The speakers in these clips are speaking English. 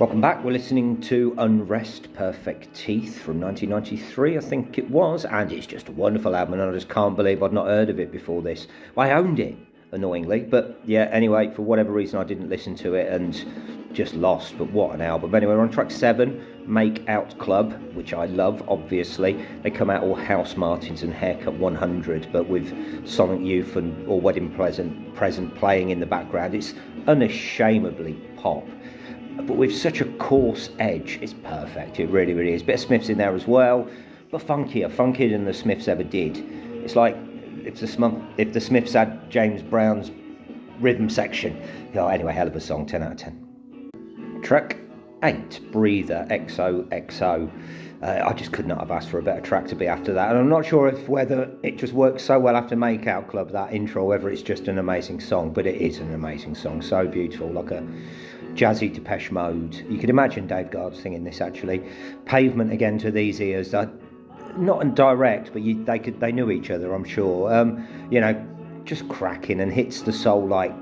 Welcome back. We're listening to Unrest, Perfect Teeth from 1993, I think it was, and it's just a wonderful album, and I just can't believe I'd not heard of it before this. I owned it, annoyingly, but yeah, anyway, for whatever reason I didn't listen to it and just lost, but what an album. Anyway, we're on track 7, Make Out Club, which I love, obviously. They come out all House Martins and Haircut 100, but with Sonic Youth and or Wedding Present playing in the background. It's unashamedly pop, but with such a coarse edge. It's perfect. It really, really is. Bit of Smiths in there as well, but funkier than the Smiths ever did. It's like if the Smiths had James Brown's rhythm section. Oh, anyway, hell of a song. 10 out of 10. Track 8, Breather, X.O.X.O. I just could not have asked for a better track to be after that, and I'm not sure whether it just works so well after Make Out Club, that intro, whether it's just an amazing song, but it is an amazing song. So beautiful, like a jazzy Depeche Mode. You could imagine Dave Guard singing this, actually. Pavement again to these ears. Not in direct, but they knew each other, I'm sure. Just cracking and hits the soul like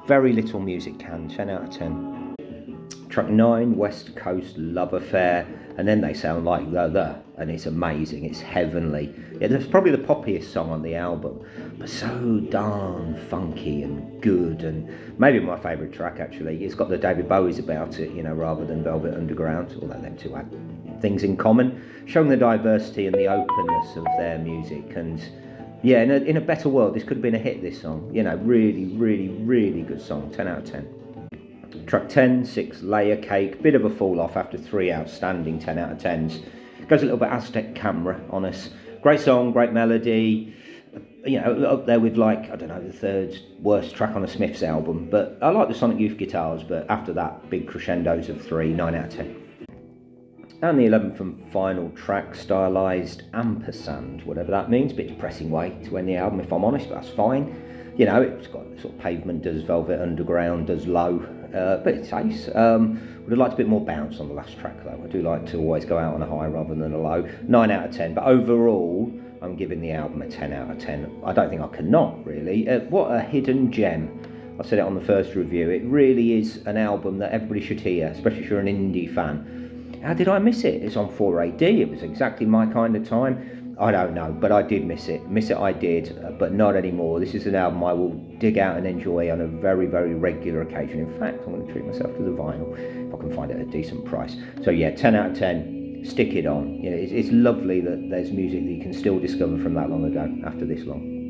very little music can. 10 out of 10. Track 9, West Coast Love Affair, and then they sound like the, and it's amazing. It's heavenly. Yeah, that's probably the poppiest song on the album, but so darn funky and good, and maybe my favourite track, actually. It's got the David Bowies about it, rather than Velvet Underground, although them two had things in common, showing the diversity and the openness of their music. And yeah, in a better world, this could have been a hit, this song. Really, really, really good song. 10 out of 10. Track 10, 6, Layer Cake. Bit of a fall off after 3 outstanding 10 out of 10s. Goes a little bit Aztec Camera on us. Great song, great melody. Up there with, like, I don't know, the 3rd worst track on a Smiths album. But I like the Sonic Youth guitars, but after that, big crescendos of 3, 9 out of 10. And the 11th and final track, Stylized Ampersand, whatever that means. Bit depressing way to end the album, if I'm honest, but that's fine. It's got sort of Pavement, does Velvet Underground, does Low, but it's ace. Would have liked a bit more bounce on the last track, though. I do like to always go out on a high rather than a low. 9 out of 10, but overall, I'm giving the album a 10 out of 10. I don't think I can not, really. What a hidden gem. I said it on the first review. It really is an album that everybody should hear, especially if you're an indie fan. How did I miss it? It's on 4AD. It was exactly my kind of time. I don't know, but I did miss it. I did, but not anymore. This is an album I will dig out and enjoy on a very, very regular occasion. In fact, I'm going to treat myself to the vinyl if I can find it at a decent price. So yeah, 10 out of 10. Stick it on. It's lovely that there's music that you can still discover from that long ago, after this long.